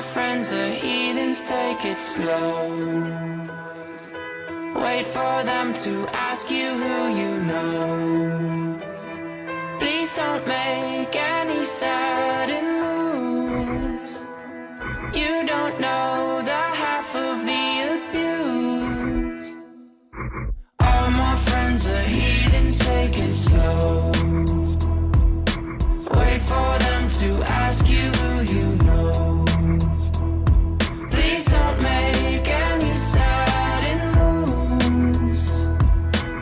friends are heathens, take it slow. Wait for them to ask you who you know. Please don't make any sudden moves. You don't know the half of the abuse. All my friends are heathens, take it slow. Wait for them to ask you who you know. Please don't make any sudden moves.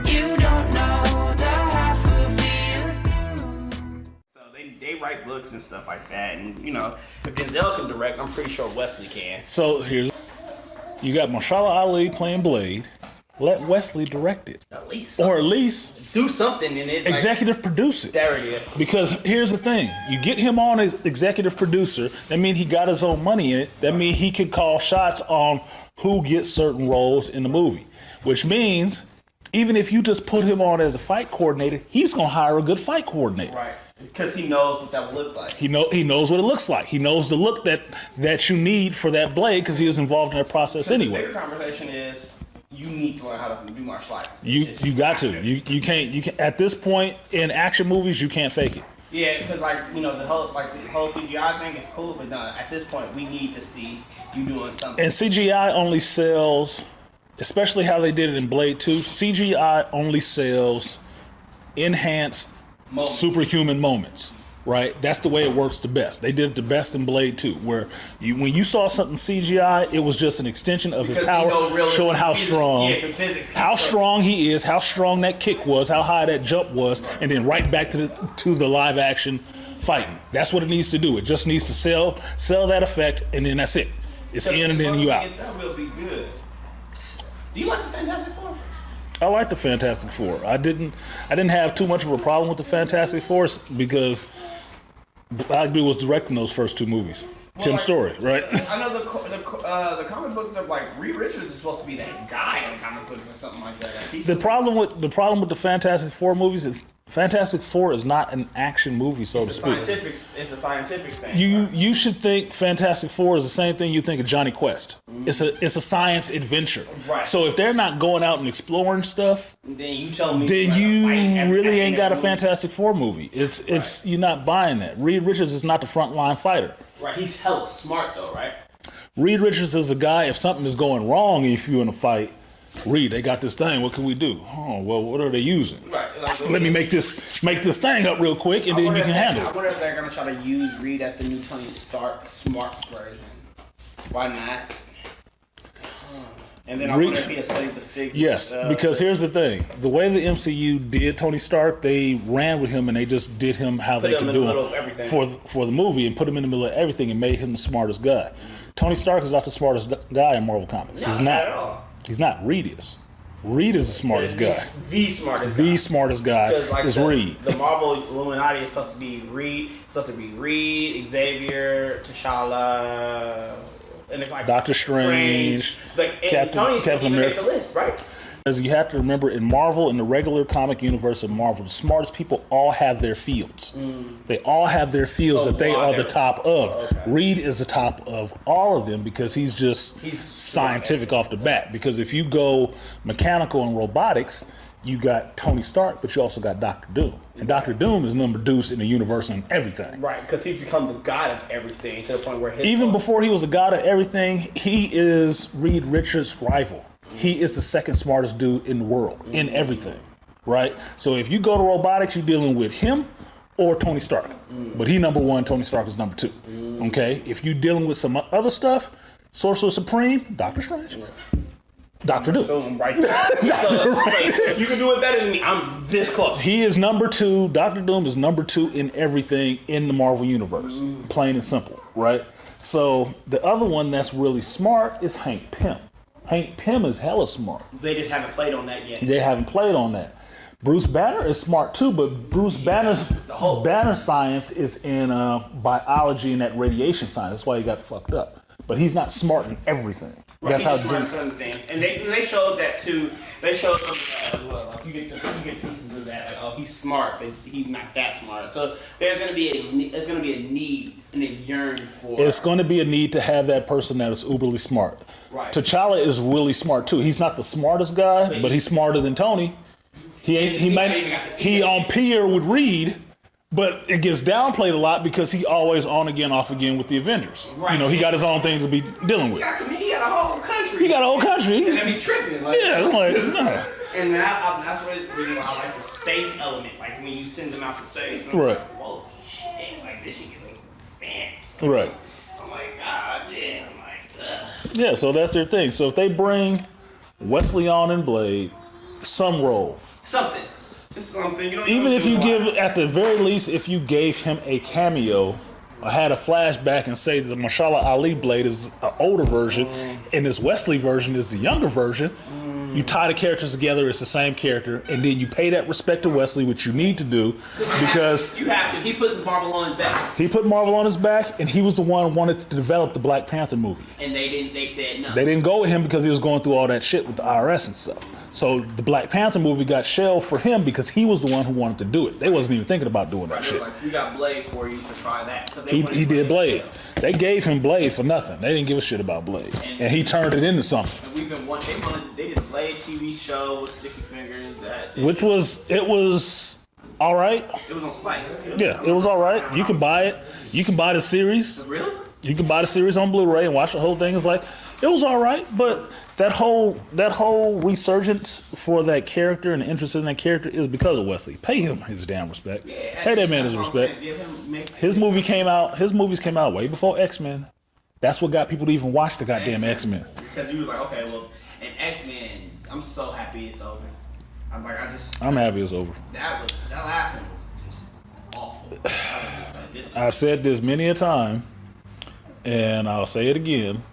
You don't know the half of the abuse. So they write books and stuff like that, and you know, if Denzel can direct, I'm pretty sure Wesley can. So you got Mahershala Ali playing Blade. Let Wesley direct it. At least. Or at least do something in it. Executive produce it. There it is. Because here's the thing. You get him on as executive producer, that means he got his own money in it. That means he can call shots on who gets certain roles in the movie. Which means, even if you just put him on as a fight coordinator, he's going to hire a good fight coordinator. Right. Because he knows what that would look like. He knows what it looks like. He knows the look that you need for that blade because he was involved in that process anyway. The bigger conversation is, you need to learn how to do martial arts. You got to. You can't at this point in action movies you can't fake it. Yeah, because the whole CGI thing is cool, but no, at this point we need to see you doing something. And CGI only sells, especially how they did it in Blade 2. CGI only sells enhanced superhuman moments. Right, that's the way it works the best. They did it the best in Blade 2, where when you saw something CGI, it was just an extension of his power, showing how strong, how strong he is, how strong that kick was, how high that jump was, and then right back to the live action fighting. That's what it needs to do. It just needs to sell that effect, and then that's it. It's in and then you out. That will be good. Do you like the Fantastic Four? I like the Fantastic Four. I didn't have too much of a problem with the Fantastic Four because Black Dude was directing those first two movies. Well, Tim Story, right? I know the comic books are like Reed Richards is supposed to be that guy in comic books or something like that. The problem with the Fantastic Four movies is Fantastic Four is not an action movie, so to speak. It's a scientific thing. You should think Fantastic Four is the same thing you think of Johnny Quest. Mm-hmm. It's a science adventure. Right. So if they're not going out and exploring stuff, then you tell me. Then you really ain't got a Fantastic Four movie. It's you're not buying that. Reed Richards is not the frontline fighter. Right. He's hella smart though, right? This Richards is a guy. If something is going wrong, if you're in a fight. Reed, they got this thing. What can we do? Oh, well, what are they using? Right. Let me make this thing up real quick, and then you can handle it. I wonder if they're gonna try to use Reed as the new Tony Stark smart version. Why not? And then I wonder if he has studied the physics. Yes, because here's the thing: the way the MCU did Tony Stark, they ran with him and they just did him how they could do him for the movie and put him in the middle of everything and made him the smartest guy. Mm-hmm. Tony Stark is not the smartest guy in Marvel Comics. He's not. At all. He's not. Reed is. Reed is the smartest guy. The smartest guy. The smartest guy is Reed. The Marvel Illuminati is supposed to be Reed. It's supposed to be Reed, Xavier, T'Challa, and like Doctor Strange, Captain America. Make the list, right? As you have to remember, in Marvel, in the regular comic universe of Marvel, the smartest people all have their fields. They all have their fields that they are the top of. Okay. Reed is the top of all of them because he's scientific off the bat. Because if you go mechanical and robotics, you got Tony Stark, but you also got Dr. Doom. And Dr. Doom is number deuce in the universe and everything. Right, because he's become the god of everything to the point where even before he was the god of everything, he is Reed Richards' rival. He is the second smartest dude in the world, in everything, right? So if you go to robotics, you're dealing with him or Tony Stark. But he number one, Tony Stark is number two, okay? If you're dealing with some other stuff, Sorcerer Supreme, Doctor Strange, Dr. Doom. So right there. So you can do it better than me. I'm this close. He is number two. Dr. Doom is number two in everything in the Marvel Universe, plain and simple, right? So the other one that's really smart is Hank Pym. Hank Pym is hella smart. They just haven't played on that yet. They haven't played on that. Bruce Banner is smart too, but Bruce Banner's Banner science is in biology and that radiation science. That's why he got fucked up. But he's not smart in everything. Right, That's how he's smart deep. in certain things, and they showed that too. They showed some of that as well. Like you get pieces of that. Like, oh, he's smart, but he's not that smart. So there's gonna be a need and a yearn for. It's going to be a need to have that person that is uberly smart. Right. T'Challa is really smart too. He's not the smartest guy, but he's smarter than Tony. He on peer with Reed, but it gets downplayed a lot because he always on again, off again with the Avengers. Right. You know, he got his own things to be dealing with. He got a whole country. He got a whole country. And they be tripping. Like, Yeah, I'm like, no. And that's what reason why I like the space element. Like when you send them out to space. I'm Right. Like, whoa, shit! Like this shit gets advanced. Right. I'm like, God damn. Like, Yeah, so that's their thing. So if they bring Wesley on and Blade, some role. something. Just something. You don't Even if you do a lot. give, at the very least, if you gave him a cameo, or had a flashback and say the Mashallah Ali Blade is an older version, and this Wesley version is the younger version, you tie the characters together, it's the same character, and then you pay that respect to Wesley, which you need to do, because you have to. He put the Marvel on his back, he put Marvel on his back, and he was the one who wanted to develop the Black Panther movie. and they didn't. They said no. They didn't go with him because he was going through all that shit with the IRS and stuff. So the Black Panther movie got shelved for him because he was the one who wanted to do it. They wasn't even thinking about doing that Right, shit. like, we got Blade for you to try that. 'Cause they He wanted did Blade. They gave him Blade for nothing. They didn't give a shit about Blade, and he turned it into something. And we've been they did a Blade TV show with Sticky Fingers that Which was all right. it was on Spike. Yeah, it was all right. You can buy it. You can buy the series. Really? You can buy the series on Blu-ray and watch the whole thing. It's like it was all right, but that whole resurgence for that character and interest in that character is because of Wesley. Pay him his damn respect. Pay that man his respect. His movies came out way before X-Men. That's what got people to even watch the goddamn X-Men. Because you were like, okay, well, and X-Men, I'm so happy it's over. I'm happy it's over. That last one was just awful. I was just like, this is I've said this many a time, and I'll say it again.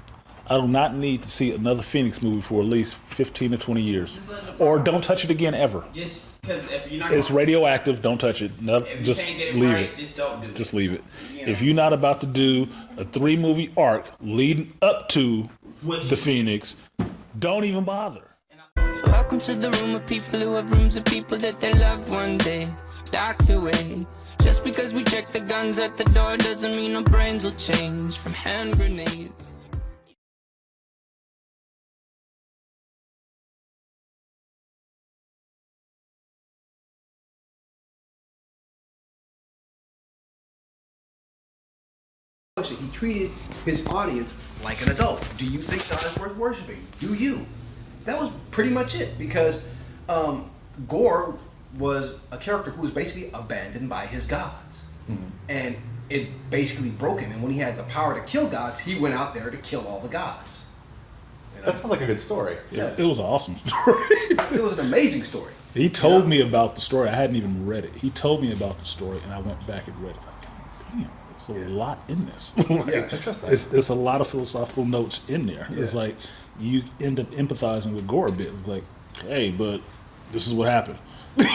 I do not need to see another Phoenix movie for at least 15 to 20 years. Or don't touch it again ever. just because if you're not It's radioactive. Don't touch it. No, if you just can't get it leave right, it. just don't do it. Just leave it. You know? If you're not about to do a 3-movie arc leading up to the Phoenix, don't even bother. So welcome to the room of people who have rooms of people that they love one day docked away. Just because we check the guns at the door doesn't mean our brains will change from hand grenades. He treated his audience like an adult. Do you think God is worth worshiping? Do you? That was pretty much it, because Gore was a character who was basically abandoned by his gods. And it basically broke him. And when he had the power to kill gods, he went out there to kill all the gods. You know? That sounds like a good story. It was an awesome story. It was an amazing story. He told me about the story. I hadn't even read it. He told me about the story, and I went back and read it. Like, damn, there's a lot in this. Like, interesting. It's a lot of philosophical notes in there. It's like you end up empathizing with Gore a bit. It's like, hey, but this is what happened.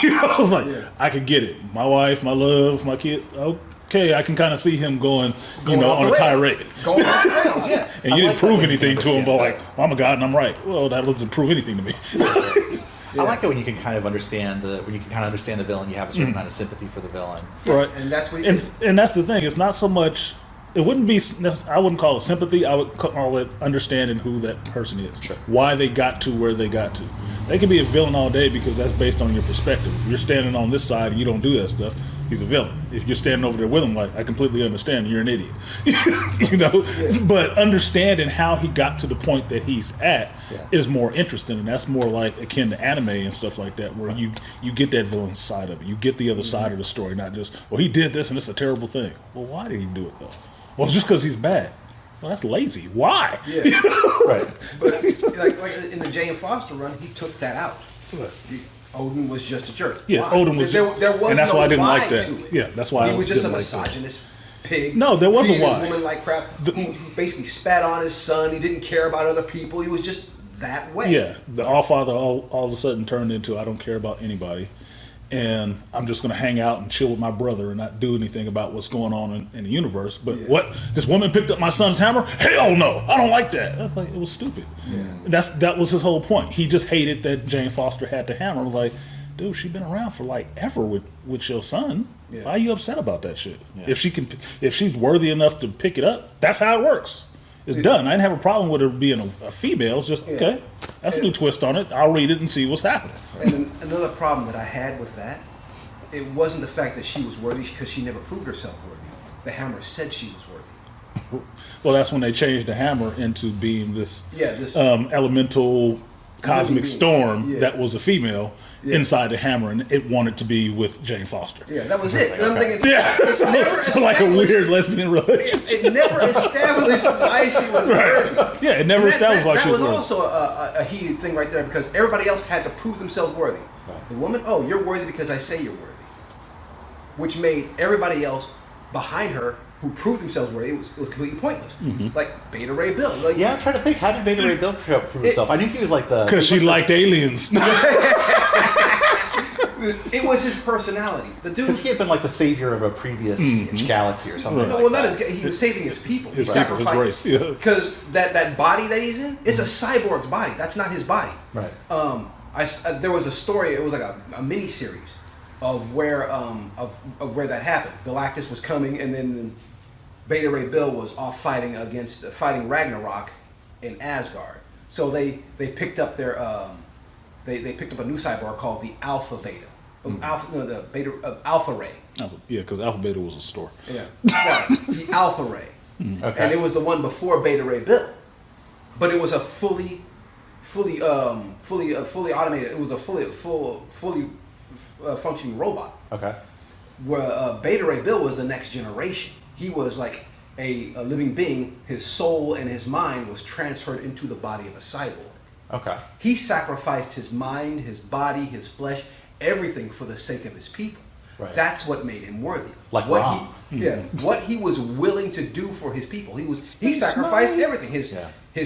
You know, I was like, I could get it. My wife, my love, my kid. Okay, I can kind of see him going on a tirade. Going off the rails, yeah. And you didn't prove anything to him, but like, I'm a god and I'm right. Well, that doesn't prove anything to me. I like it when you can kind of understand the villain. You have a certain amount of sympathy for the villain. Right. And that's what he did. And that's the thing. It's not so much. It wouldn't be. I wouldn't call it sympathy. I would call it understanding who that person is. Sure. Why they got to where they got to. They can be a villain all day because that's based on your perspective. If you're standing on this side and you don't do that stuff, he's a villain. If you're standing over there with him, like, I completely understand, you're an idiot. You know? Yeah. But understanding how he got to the point that he's at is more interesting, and that's more like akin to anime and stuff like that, where you get that villain side of it. You get the other side of the story, not just, well, he did this and it's a terrible thing. Well, why did he do it, though? Well, it's just because he's bad. Well, that's lazy. Why? Yeah. Right. But like in the Jane Foster run, he took that out. Odin was just a jerk. Yeah, why? Odin was there was and that's no why I didn't like lie that. to it. Yeah, that's why he was just a didn't like that. misogynist pig. No, there was a treated why. his woman like crap. Who basically spat on his son. He didn't care about other people. He was just that way. Yeah, the All Father all of a sudden turned into I don't care about anybody, and I'm just going to hang out and chill with my brother and not do anything about what's going on in the universe. But what? This woman picked up my son's hammer? Hell no, I don't like that. I was like, it was stupid. That was his whole point. He just hated that Jane Foster had the hammer. I was like, dude, she's been around for like ever with your son. Why are you upset about that shit? If she's worthy enough to pick it up, that's how it works. It's done. I didn't have a problem with her being a female. It's just, okay, that's a new twist on it. I'll read it and see what's happening. And another problem that I had with that, it wasn't the fact that she was worthy, because she never proved herself worthy. The hammer said she was worthy. Well, that's when they changed the hammer into being this, this elemental cosmic storm Yeah. that was a female inside the hammer, and it wanted to be with Jane Foster. Yeah, that was it. And I'm thinking, so like a weird lesbian relationship. It never established why she was worthy. Yeah, it never established why she was worthy. That was also a heated thing right there, because everybody else had to prove themselves worthy. The woman, oh, you're worthy because I say you're worthy. Which made everybody else behind her who proved themselves worthy, it was completely pointless. Like Beta Ray Bill. Like, I'm trying to think. How did Beta Ray Bill prove himself? I knew he was like the... Because she liked aliens. It was his personality. The dude, Because he had been like the savior of a previous galaxy or something. no, well, not his. He was saving his people. He sacrificed his race. because that body that he's in, it's a cyborg's body. That's not his body. Right. There was a story. It was like a mini series of where where that happened. Galactus was coming, and then Beta Ray Bill was off fighting Ragnarok in Asgard. So they picked up their they picked up a new cyborg called the Alpha Beta. Alpha Ray. Yeah, because Alpha Beta was a store. Yeah, right. The Alpha Ray, Okay. and it was the one before Beta Ray Bill, but it was a fully automated. It was a fully functioning robot. Okay. Where Beta Ray Bill was the next generation. He was like a living being. His soul and his mind was transferred into the body of a cyborg. Okay. He sacrificed his mind, his body, his flesh, everything for the sake of his people. Right. That's what made him worthy. Like what Rom. what he was willing to do for his people. He sacrificed everything. His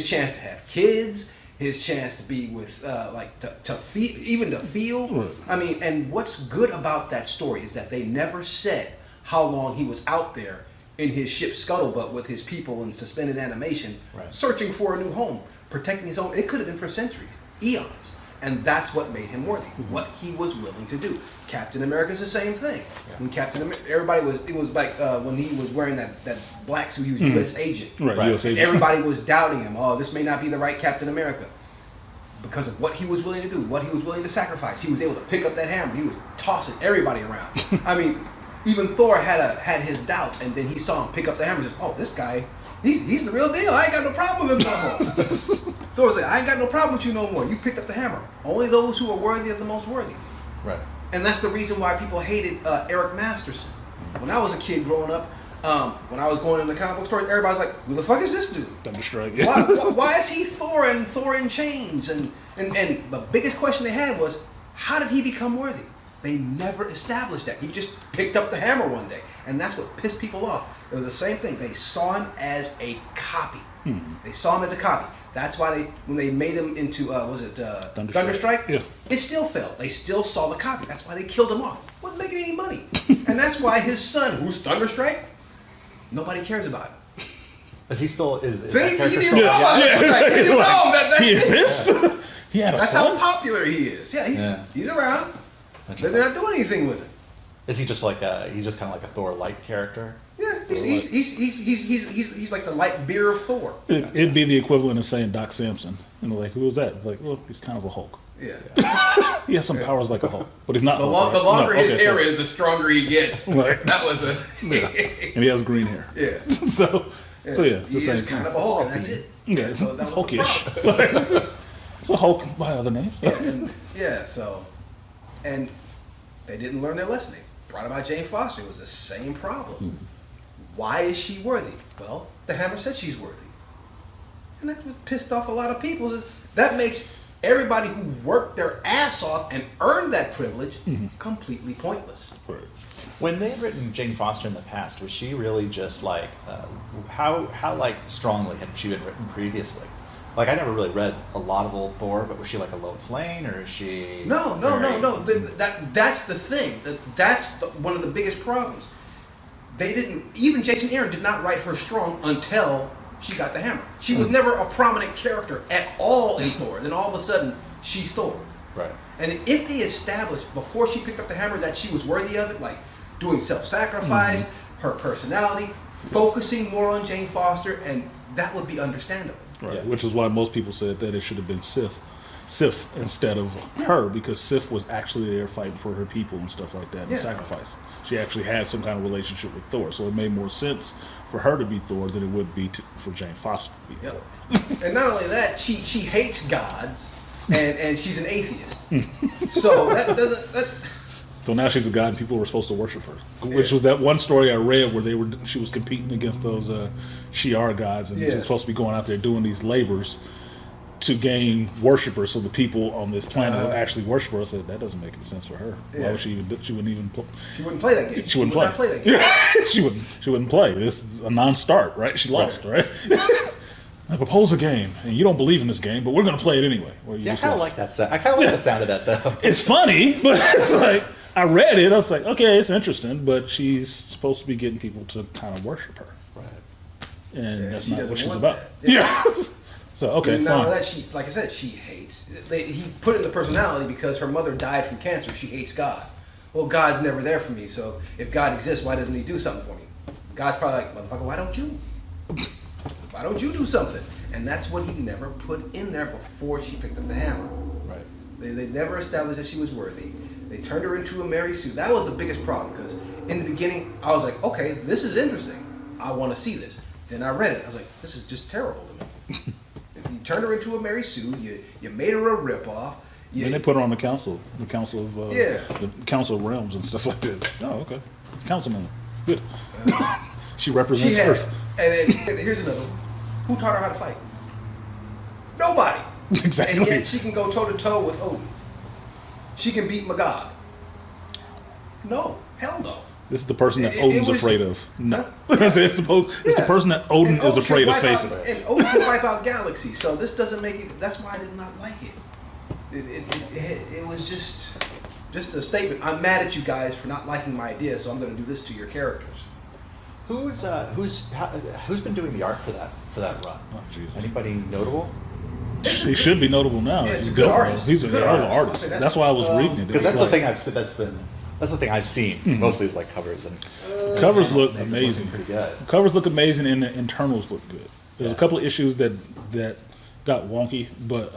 chance to have kids, his chance to be with to feel, even to feel. Right. I mean, and what's good about that story is that they never said how long he was out there in his ship's scuttlebutt with his people in suspended animation, searching for a new home, protecting his own. It could have been for centuries, eons. And that's what made him worthy. What he was willing to do. Captain America's the same thing. When Captain America, it was like when he was wearing that black suit, he was U.S. agent. Right. U.S. agent. Everybody was doubting him. Oh, this may not be the right Captain America. Because of what he was willing to do, what he was willing to sacrifice. He was able to pick up that hammer. He was tossing everybody around. I mean, even Thor had his doubts, and then he saw him pick up the hammer and says, oh, this guy, he's the real deal. I ain't got no problem with him no more. Thor said, I ain't got no problem with you no more. You picked up the hammer. Only those who are worthy are the most worthy. Right. And that's the reason why people hated Eric Masterson. When I was a kid growing up, when I was going into comic book stores, everybody's like, who the fuck is this dude? Thunderstrike. Why is he Thor in chains? And the biggest question they had was, how did he become worthy? They never established that. He just picked up the hammer one day. And that's what pissed people off. It was the same thing. They saw him as a copy. They saw him as a copy. That's why when they made him into, Thunderstrike? Yeah. It still failed. They still saw the copy. That's why they killed him off. Wasn't making any money. And that's why his son, who's Thunderstrike, nobody cares about him. Is he still... Is See, that character you still... didn't know. He exists? He had a That's son? how popular he is. Yeah, he's around. But they're not doing anything with him. Is he just like he's just kind of like a Thor-like character? Yeah, he's like the light beer of Thor. It'd be the equivalent of saying Doc Samson. And they're like, who is that? It's like, well, he's kind of a Hulk. Yeah. He has some powers like a Hulk, but he's not. The Hulk, right? longer No, his okay, hair sorry. is, the stronger he gets. Right. That was a. Yeah. And he has green hair. Yeah. So yeah, it's he the same is thing. kind of a Hulk, and that's it. Yeah, it's, So that it's was the Hulkish. It's a Hulk by other names. And they didn't learn their lesson. They brought about Jane Foster. It was the same problem. Why is she worthy? Well, the hammer said she's worthy. And that pissed off a lot of people. That makes everybody who worked their ass off and earned that privilege completely pointless. Right. When they had written Jane Foster in the past, was she really just like how like strongly had she been written previously? Like I never really read a lot of old Thor, but was she like a Lois Lane or is she? No. That's the thing. That's one of the biggest problems. They didn't. Even Jason Aaron did not write her strong until she got the hammer. She was never a prominent character at all in Thor. Then all of a sudden, she's Thor. Right. And if they established before she picked up the hammer that she was worthy of it, like doing self-sacrifice, her personality, focusing more on Jane Foster, and that would be understandable. Right. Yeah. Which is why most people said that it should have been Sif instead of her, because Sif was actually there fighting for her people and stuff like that, and sacrifice. She actually had some kind of relationship with Thor, so it made more sense for her to be Thor than it would be for Jane Foster to be Thor. And not only that, she hates gods, and she's an atheist. So that doesn't. So now she's a god, and people were supposed to worship her. Which was that one story I read where she was competing against those Shi'ar gods, and she was supposed to be going out there doing these labors to gain worshipers, so the people on this planet would actually worship her. I said that doesn't make any sense for her. Why would she even? She wouldn't even. She wouldn't play that game. She wouldn't would not play that game. she wouldn't. She wouldn't play. This is a non-start, right? She lost, right? I propose a game, and you don't believe in this game, but we're going to play it anyway. Well, Yeah, I kind of like that sound. I kind of like the sound of that though. It's funny, but it's like I read it. I was like, okay, it's interesting, but she's supposed to be getting people to kind of worship her, Right. and that's she not doesn't what she's want about. that. Yeah. So okay, And now fine. that she, like I said, she hates. He put it in the personality because her mother died from cancer. She hates God. Well, God's never there for me. So if God exists, why doesn't He do something for me? God's probably like, motherfucker, why don't you? Why don't you do something? And that's what He never put in there before she picked up the hammer. Right. They never established that she was worthy. They turned her into a Mary Sue. That was the biggest problem because in the beginning I was like, okay, this is interesting. I want to see this. Then I read it. I was like, this is just terrible to me. You turned her into a Mary Sue. You made her a ripoff. Then they put her on the council of the Council of Realms and stuff like that. Oh, okay, it's councilman. Good. She represents Earth. And here's another one. Who taught her how to fight? Nobody. Exactly. And yet she can go toe to toe with Odin. She can beat Magog. No, hell no. This is the person that It Odin's was- afraid of. No, it's the person that Odin And is afraid can of wipe facing. out- and Odin can wipe out galaxies. So this doesn't make it. That's why I did not like it. It was just a statement. I'm mad at you guys for not liking my idea, so I'm going to do this to your characters. Who's been doing the art for that run? Oh, Jesus. Anybody notable? He should be notable now. Yeah, if it's you a good don't know. artist. He's a Good hell of an artist. artist. I'll say that. That's why I was reading it. Because It's that's the like- thing I've said. That's the thing I've seen. Mostly is like covers and Covers look they've been amazing. looking pretty good. Covers look amazing, and the internals look good. There's a Yeah. couple of issues that got wonky, but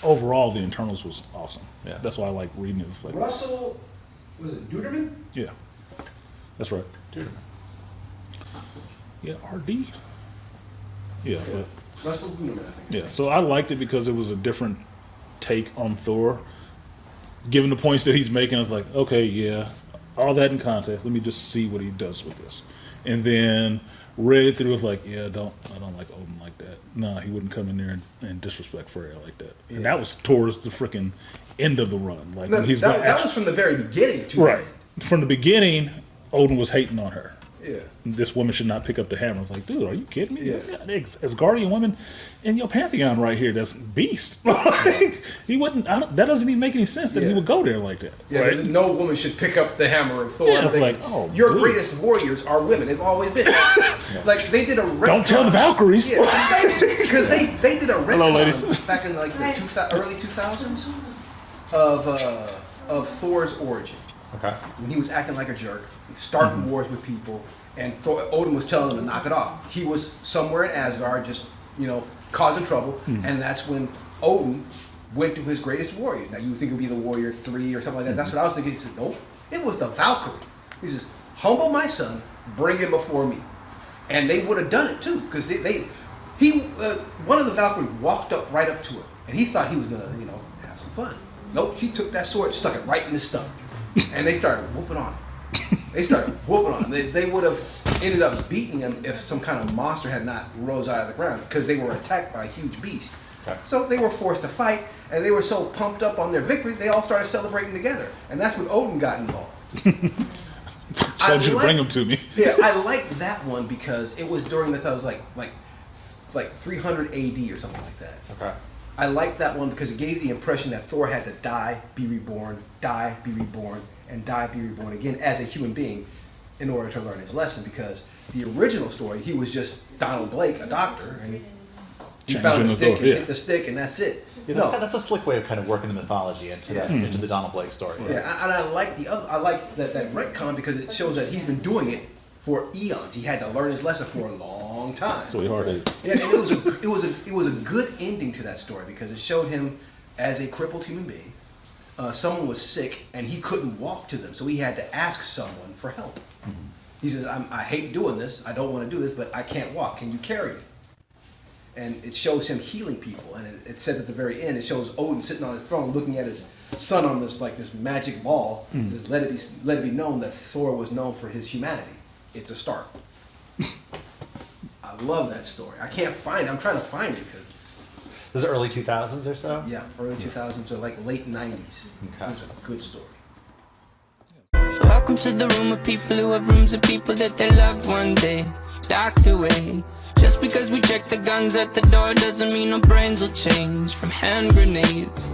overall the internals was awesome. Yeah. That's why I like reading it. It's like, Russell, was it Duderman? yeah, that's right. Dude. Yeah, RD. Yeah, but Russell Duderman, I think. yeah. So I liked it because it was a different take on Thor. Given the points that he's making, I was like, okay, yeah, all that in context. Let me just see what he does with this, and then read it through. It's like, yeah, I don't like Odin like that. No, he wouldn't come in there and disrespect Freya like that. And that was towards the freaking end of the run. Like No, when he's that was from the very beginning, too. right from the beginning. Odin was hating on her. Yeah. This woman should not pick up the hammer. I was like, dude, are you kidding me? Yeah. As guardian woman in your pantheon right here, that's beast. Like, he wouldn't. That doesn't even make any sense that he Yeah. would go there like that. Yeah, right? no woman should pick up the hammer of Thor. Yeah, it's They- like, oh, your dude. greatest warriors are women. They've always been. Like they did a retcon. Don't tell the Valkyries. Yeah, because they did a retcon Hello, ladies. back in like the early 2000s of Thor's origin. Okay. When he was acting like a jerk, starting wars with people, and Odin was telling him to knock it off. He was somewhere in Asgard, just causing trouble, and that's when Odin went to his greatest warriors. Now you would think it would be the Warrior 3 or something like that. That's what I was thinking. He said, nope, it was the Valkyrie. He says, humble my son, bring him before me, and they would have done it too, because one of the Valkyrie walked up right up to her, and he thought he was gonna have some fun. Nope, she took that sword, stuck it right in his stomach, and they started whooping on him. They would have ended up beating him if some kind of monster had not rose out of the ground, because they were attacked by a huge beast. Okay. So they were forced to fight, and they were so pumped up on their victory, they all started celebrating together, and that's when Odin got involved. Told you to bring him to me. Yeah, I liked that one because it was during the time. It was like like 300 AD or something like that. Okay. I like that one because it gave the impression that Thor had to die, be reborn, die, be reborn, and die, be reborn again as a human being in order to learn his lesson. Because the original story, he was just Donald Blake, a doctor, and he found the stick and hit the stick, and that's it. Yeah, that's a slick way of kind of working the mythology into into the Donald Blake story. Yeah, and I like that retcon because it shows that he's been doing it for eons. He had to learn his lesson for a long time. So he hard-headed. Yeah, and it was a good ending to that story because it showed him as a crippled human being. Someone was sick and he couldn't walk to them, so he had to ask someone for help. Mm-hmm. He says, I hate doing this. I don't want to do this, but I can't walk. Can you carry me? And it shows him healing people. And it said at the very end, it shows Odin sitting on his throne looking at his son on this magic ball. Just let it be known that Thor was known for his humanity. It's a start. I love that story. I can't find it. I'm trying to find it because This is early 2000s or so? yeah, early 2000s or like late 90s. Okay. It was a good story. Welcome to the room of people who have rooms of people that they loved one day docked away. Just because we check the guns at the door doesn't mean our brains will change from hand grenades